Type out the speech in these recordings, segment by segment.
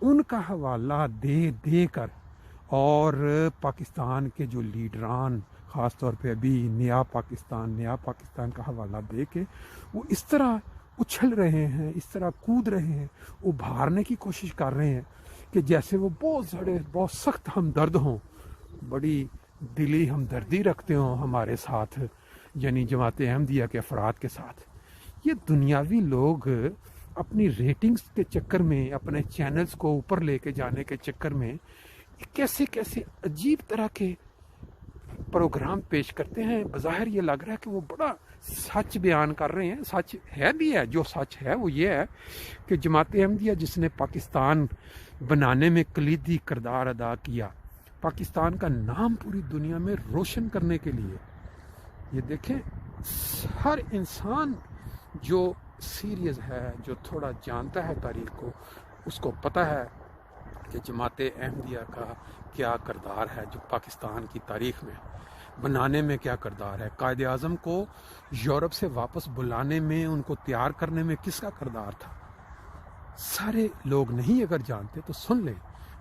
ان کا حوالہ دے دے کر اور پاکستان کے جو لیڈران خاص طور پہ ابھی نیا پاکستان کا حوالہ دے کے وہ اس طرح اچھل رہے ہیں، اس طرح کود رہے ہیں، ابھارنے کی کوشش کر رہے ہیں کہ جیسے وہ بہت سخت ہمدرد ہوں، بڑی دلی ہمدردی رکھتے ہوں ہمارے ساتھ، یعنی جماعت احمدیہ کے افراد کے ساتھ۔ یہ دنیاوی لوگ اپنی ریٹنگز کے چکر میں، اپنے چینلز کو اوپر لے کے جانے کے چکر میں کیسے عجیب طرح کے پروگرام پیش کرتے ہیں۔ بظاہر یہ لگ رہا ہے کہ وہ بڑا سچ بیان کر رہے ہیں، سچ ہے بھی ہے۔ جو سچ ہے وہ یہ ہے کہ جماعت احمدیہ جس نے پاکستان بنانے میں کلیدی کردار ادا کیا، پاکستان کا نام پوری دنیا میں روشن کرنے کے لیے، یہ دیکھیں ہر انسان جو سیریس ہے، جو تھوڑا جانتا ہے تاریخ کو، اس کو پتہ ہے کہ جماعت احمدیہ کا کیا کردار ہے، جو پاکستان کی تاریخ میں بنانے میں کیا کردار ہے۔ قائد اعظم کو یورپ سے واپس بلانے میں، ان کو تیار کرنے میں کس کا کردار تھا، سارے لوگ نہیں اگر جانتے تو سن لیں۔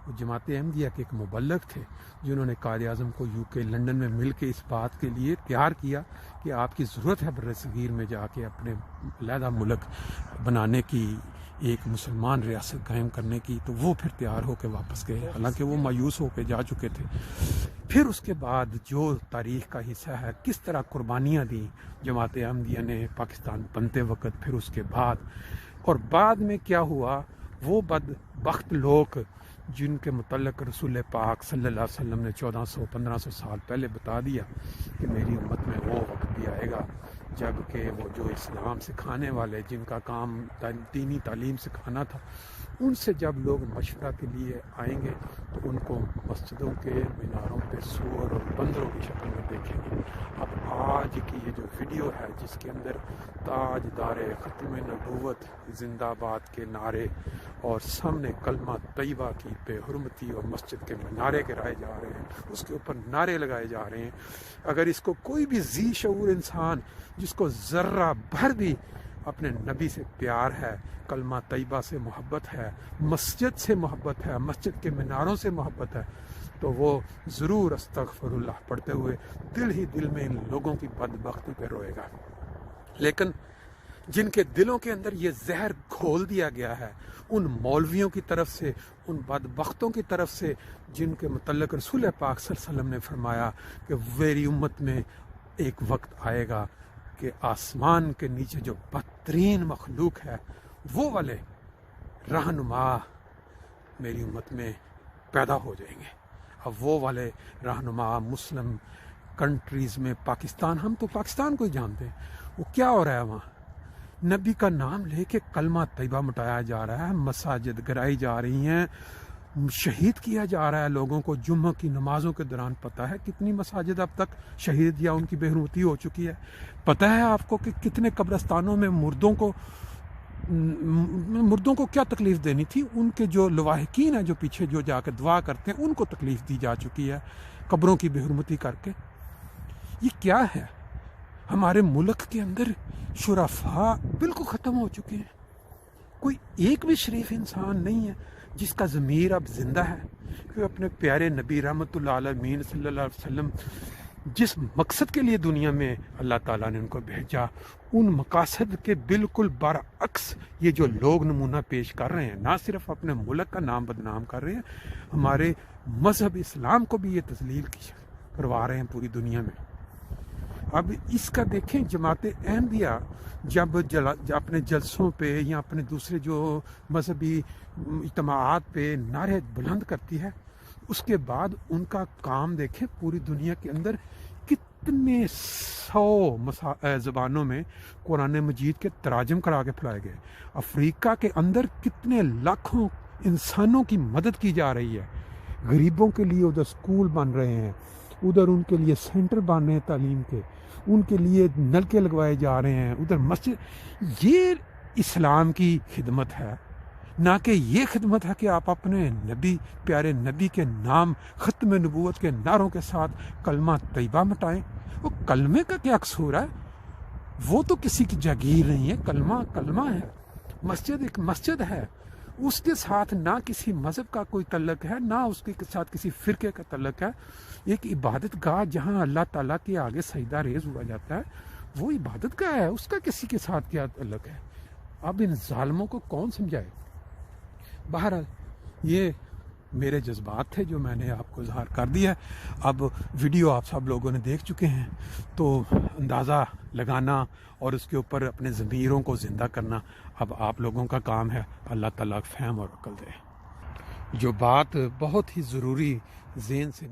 وہ جماعت احمدیہ کے ایک مبلغ تھے جنہوں نے قائد اعظم کو UK لنڈن میں مل کے اس بات کے لیے تیار کیا کہ آپ کی ضرورت ہے بر صغیر میں جا کے اپنے علیحدہ ملک بنانے کی، ایک مسلمان ریاست قائم کرنے کی، تو وہ پھر تیار ہو کے واپس گئے، حالانکہ وہ مایوس ہو کے جا چکے تھے۔ پھر اس کے بعد جو تاریخ کا حصہ ہے، کس طرح قربانیاں دیں جماعت احمدیہ نے پاکستان بنتے وقت، پھر اس کے بعد، اور بعد میں کیا ہوا، وہ بدبخت لوگ جن کے متعلق رسول پاک صلی اللہ علیہ وسلم نے 1400-1500 سال پہلے بتا دیا کہ میری امت میں وہ وقت بھی آئے گا جب کہ وہ جو اسلام سکھانے والے، جن کا کام دینی تعلیم سکھانا تھا، ان سے جب لوگ مشورہ کے لیے آئیں گے تو ان کو مسجدوں کے میناروں پہ سور اور بندروں کی شکل میں دیکھیں گے۔ اب آج کی یہ جو ویڈیو ہے جس کے اندر تاجدار ختم نبوت زندہ باد کے نعرے اور سامنے کلمہ طیبہ کی بے حرمتی اور مسجد کے نعرے گرائے جا رہے ہیں، اس کے اوپر نعرے لگائے جا رہے ہیں، اگر اس کو کوئی بھی ذی شعور انسان جس کو ذرہ بھر بھی اپنے نبی سے پیار ہے، کلمہ طیبہ سے محبت ہے، مسجد سے محبت ہے، مسجد کے میناروں سے محبت ہے، تو وہ ضرور استغفر اللہ پڑھتے ہوئے دل ہی دل میں ان لوگوں کی بدبختی پہ روئے گا۔ لیکن جن کے دلوں کے اندر یہ زہر گھول دیا گیا ہے ان مولویوں کی طرف سے، ان بدبختوں کی طرف سے، جن کے متعلق رسول پاک صلی اللہ علیہ وسلم نے فرمایا کہ میری امت میں ایک وقت آئے گا کہ آسمان کے نیچے جو بدترین مخلوق ہے وہ والے رہنما میری امت میں پیدا ہو جائیں گے۔ اب وہ والے رہنما مسلم کنٹریز میں، پاکستان، ہم تو پاکستان کو ہی جانتے ہیں، وہ کیا ہو رہا ہے وہاں؟ نبی کا نام لے کے کلمہ طیبہ مٹایا جا رہا ہے، مساجد گرائی جا رہی ہیں، شہید کیا جا رہا ہے لوگوں کو۔ جمعہ کی نمازوں کے دوران پتہ ہے کتنی مساجد اب تک شہید یا ان کی بے حرمتی ہو چکی ہے؟ پتہ ہے آپ کو کہ کتنے قبرستانوں میں مردوں کو کیا تکلیف دینی تھی؟ ان کے جو لواحقین ہیں، جو پیچھے جو جا کے دعا کرتے ہیں، ان کو تکلیف دی جا چکی ہے قبروں کی بے حرمتی کر کے۔ یہ کیا ہے؟ ہمارے ملک کے اندر شرفاء بالکل ختم ہو چکے ہیں، کوئی ایک بھی شریف انسان نہیں ہے جس کا ضمیر اب زندہ ہے کہ اپنے پیارے نبی رحمۃ اللہ علیہ صلی اللہ علیہ وسلم جس مقصد کے لیے دنیا میں اللہ تعالیٰ نے ان کو بھیجا، ان مقاصد کے بالکل برعکس یہ جو لوگ نمونہ پیش کر رہے ہیں، نہ صرف اپنے ملک کا نام بدنام کر رہے ہیں، ہمارے مذہب اسلام کو بھی یہ تذلیل کروا رہے ہیں پوری دنیا میں۔ اب اس کا دیکھیں، جماعت احمدیہ جب اپنے جلسوں پہ یا اپنے دوسرے جو مذہبی اجتماعات پہ نعرے بلند کرتی ہے، اس کے بعد ان کا کام دیکھیں، پوری دنیا کے اندر کتنے 100 زبانوں میں قرآن مجید کے تراجم کرا کے پھیلائے گئے۔ افریقہ کے اندر کتنے لاکھوں انسانوں کی مدد کی جا رہی ہے، غریبوں کے لیے ادھر سکول بن رہے ہیں، ادھر ان کے لیے سینٹر بن رہے ہیں تعلیم کے، ان کے لیے نلکے لگوائے جا رہے ہیں، ادھر مسجد۔ یہ اسلام کی خدمت ہے، نہ کہ یہ خدمت ہے کہ آپ اپنے نبی، پیارے نبی کے نام، ختم نبوت کے نعروں کے ساتھ کلمہ طیبہ مٹائیں۔ وہ کلمے کا کیا قصور ہے؟ وہ تو کسی کی جاگیر نہیں ہے، کلمہ کلمہ ہے، مسجد ایک مسجد ہے، اس کے ساتھ نہ کسی مذہب کا کوئی تعلق ہے، نہ اس کے ساتھ کسی فرقے کا تعلق ہے. ایک عبادت گاہ جہاں اللہ تعالیٰ کے آگے سجدہ ریز ہوا جاتا ہے، وہ عبادت گاہ ہے، اس کا کسی کے ساتھ کیا تعلق ہے؟ اب ان ظالموں کو کون سمجھائے؟ بہرحال یہ میرے جذبات تھے جو میں نے آپ کو اظہار کر دیا ہے. اب ویڈیو آپ سب لوگوں نے دیکھ چکے ہیں، تو اندازہ لگانا اور اس کے اوپر اپنے ضمیروں کو زندہ کرنا اب آپ لوگوں کا کام ہے. اللہ تعالیٰ فہم اور عقل دے. جو بات بہت ہی ضروری ذہن سے